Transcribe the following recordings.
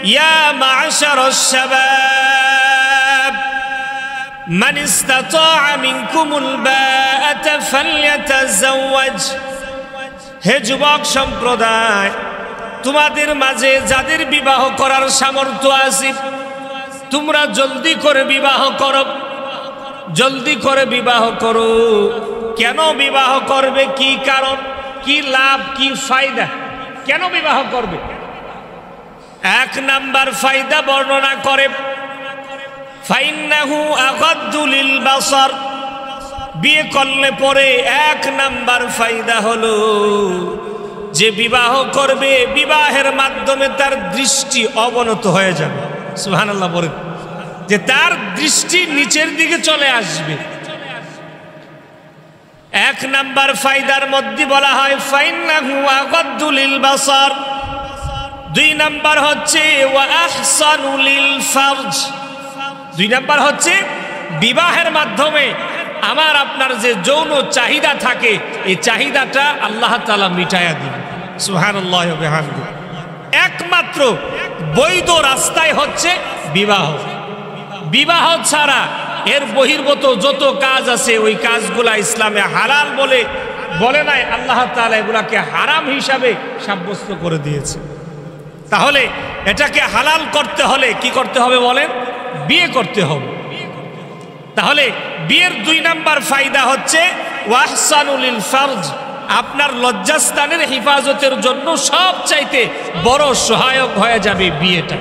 ইয়া মা'শারাশ শাবাব মান ইসতাতা'a মিনকুমুল বাআতা ফালইয়াতাযাওয়াজ। হে যুবক সম্প্রদায়, তোমাদের মাঝে যাদের বিবাহ করার সামর্থ্য আছে তোমরা জলদি করে বিবাহ করো, জলদি করে বিবাহ করো। কেন বিবাহ করবে, কি কারণ, কি লাভ, কি ফায়দা, কেন বিবাহ করবে? এক নাম্বার ফায়দা বর্ণনা করে, ফাইন্নাহু আগাদ্দু লিল বাসার। বিয়ে করলে পরে এক নাম্বার ফায়দা হলো যে বিবাহ করবে, বিবাহের মাধ্যমে তার দৃষ্টি অবনত হয়ে যাবে। সুবহানাল্লাহ বলেন, যে তার দৃষ্টি নিচের দিকে চলে আসবে। এক নাম্বার ফায়দার মধ্যে বলা হয় ফাইন্নাহু আগাদ্দু লিল বাসার। দুই নাম্বার হচ্ছে ওয়া আহসানু লিল ফারজ। দুই নাম্বার হচ্ছে বিবাহের মাধ্যমে আমার আপনার যে যৌন চাহিদা থাকে এই চাহিদাটা আল্লাহ তাআলা মিটায়া দিবেন। সুবহানাল্লাহ ওয়া বিহামদিহি। একমাত্র বৈধ রাস্তায় হচ্ছে বিবাহ। বিবাহ ছাড়া এর বহির্ভূত যত কাজ আছে ওই কাজগুলা ইসলামে হালাল বলে নাই, আল্লাহ তাআলা এগুলাকে হারাম হিসাবে সাব্যস্ত করে দিয়েছে। তাহলে এটাকে হালাল করতে হলে কি করতে হবে বলেন? বিয়ে করতে হবে। তাহলে বিয়ের দুই নাম্বার ফায়দা হচ্ছে ওয়াহসানু লিল ফারজ। আপনার লজ্জাস্থানের হেফাজতের জন্য সবচাইতে বড় সহায়ক হয়ে যাবে বিয়েটা।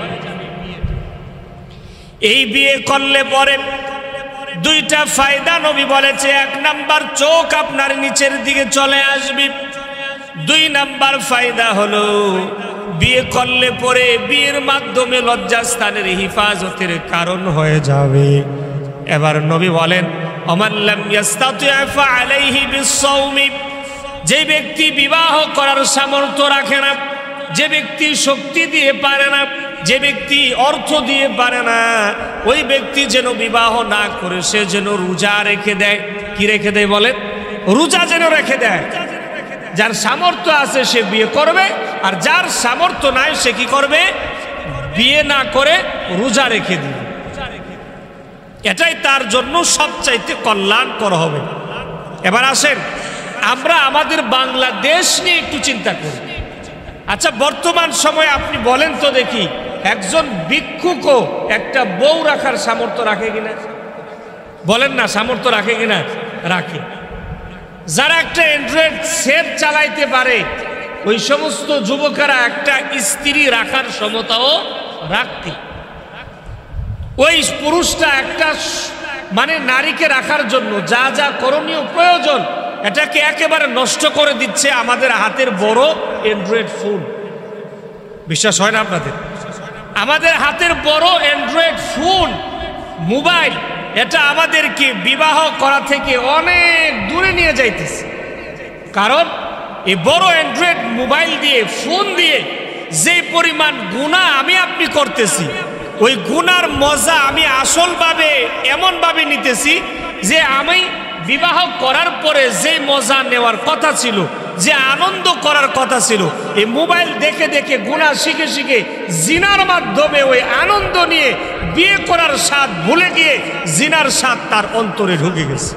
এই বিয়ে করলে পরে দুইটা ফায়দা নবী বলেছে। এক নাম্বার, চোখ আপনার নিচের দিকে চলে আসবে। দুই নাম্বার ফায়দা হলো বিয়ে করলে পরে বিয়ের মাধ্যমে লজ্জাস্থানের হেফাজতের কারণ হয়ে যাবে। এবার নবী বলেন ওমান লাম ইস্তাতি' ফা'আলাইহি বিস-সাওমি। যে ব্যক্তি বিবাহ করার সামর্থ্য রাখে না, যে ব্যক্তি শক্তি দিয়ে পারে না, যে ব্যক্তি অর্থ দিয়ে পারে না, ওই ব্যক্তি যেন বিবাহ না করে সে যেন রোজা রেখে দেয়। কি রেখে দেয় বলেন? রোজা যেন রেখে দেয়। যার সামর্থ্য আছে সে বিয়ে করবে, আর যার সামর্থ্য নাই সে কি করবে? বিয়ে না করে রোজা রেখে দিবে। এটাই তার জন্য সবচাইতে কল্যাণকর হবে। এবার আসেন আমরা আমাদের বাংলাদেশ নিয়ে একটু চিন্তা করি। আচ্ছা, বর্তমান সময়ে আপনি বলেন তো দেখি, একজন ভিক্ষুকও একটা বউ রাখার সামর্থ্য রাখে কিনা? বলেন না, সামর্থ্য রাখে কিনা? রাখে। যারা একটা অ্যান্ড্রয়েড সেট চালাইতে পারে ওই সমস্ত যুবকেরা একটা স্ত্রী রাখার ক্ষমতাও রাখতে। ওই পুরুষটা একটা নারীকে রাখার জন্য যা যা করণীয় প্রয়োজন এটাকে একেবারে নষ্ট করে দিচ্ছে আমাদের হাতের বড় অ্যান্ড্রয়েড ফোন। বিশ্বাস হয় না আপনাদের? আমাদের হাতের বড় অ্যান্ড্রয়েড ফোন, মোবাইল, এটা আমাদেরকে বিবাহ করা থেকে অনেক দূরে নিয়ে যাইতেছে। কারণ এই বড় অ্যান্ড্রয়েড মোবাইল দিয়ে, ফোন দিয়ে যে পরিমাণ গুনাহ আমি আপনি করতেছি, ওই গুনার মজা আমি আসলভাবে এমনভাবে নিতেছি যে আমি বিবাহ করার পরে যে মজা নেওয়ার কথা ছিল, যে আনন্দ করার কথা ছিল, এই মোবাইল দেখে দেখে গুনাহ শিখে শিখে জিনার মাধ্যমে ওই আনন্দ নিয়ে বিয়ে করার স্বাদ ভুলে গিয়ে জিনার স্বাদ তার অন্তরে ঢুকে গেছে।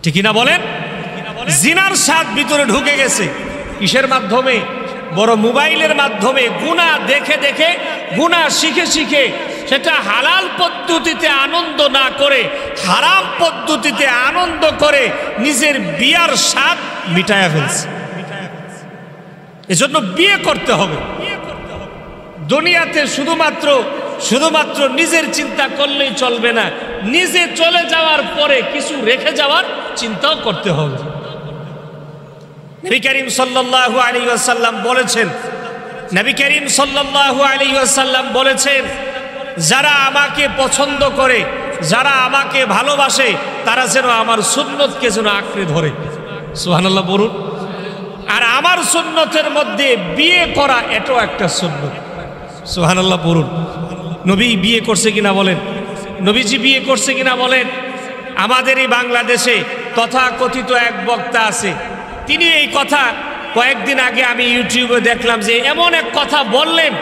ঠিক না বলেন? জিনার স্বাদ ভিতরে ঢুকে গেছে। কিসের মাধ্যমে? বড় মোবাইলের মাধ্যমে। গুনাহ দেখে দেখে, গুনাহ শিখে শিখে সেটা হালাল পদ্ধতিতে আনন্দ না করে হারাম পদ্ধতিতে আনন্দ করে নিজের বিয়ার স্বাদ মিটায়া ফেলছে। এজন্য বিয়ে করতে হবে। দুনিয়াতে শুধুমাত্র নিজের চিন্তা করলেই চলবে না, নিজে চলে যাওয়ার পরে কিছু রেখে যাওয়ার চিন্তাও করতে হবে। নবী করিম সাল্লাল্লাহু আলাইহি ওয়াসাল্লাম বলেছেন, নবী করিম সাল্লাল্লাহু আলাইহি ওয়াসাল্লাম বলেছেন, যারা আমাকে পছন্দ করে, যারা আমাকে ভালোবাসে, তারা যেন আমার সুন্নতকে যেন আঁকড়ে ধরে। সুবহানাল্লাহ বলুন। আর আমার সুন্নতের মধ্যে বিয়ে করা এটাও একটা সুন্নত। সুবহানাল্লাহ বলুন। নবী বিয়ে করছে কিনা বলেন? নবীজি বিয়ে করছে কিনা বলেন? আমাদের এই বাংলাদেশে তথাকথিত এক বক্তা আছে, তিনি এই কথা কয়েকদিন আগে আমি ইউটিউবে দেখলাম যে এমন এক কথা বললেন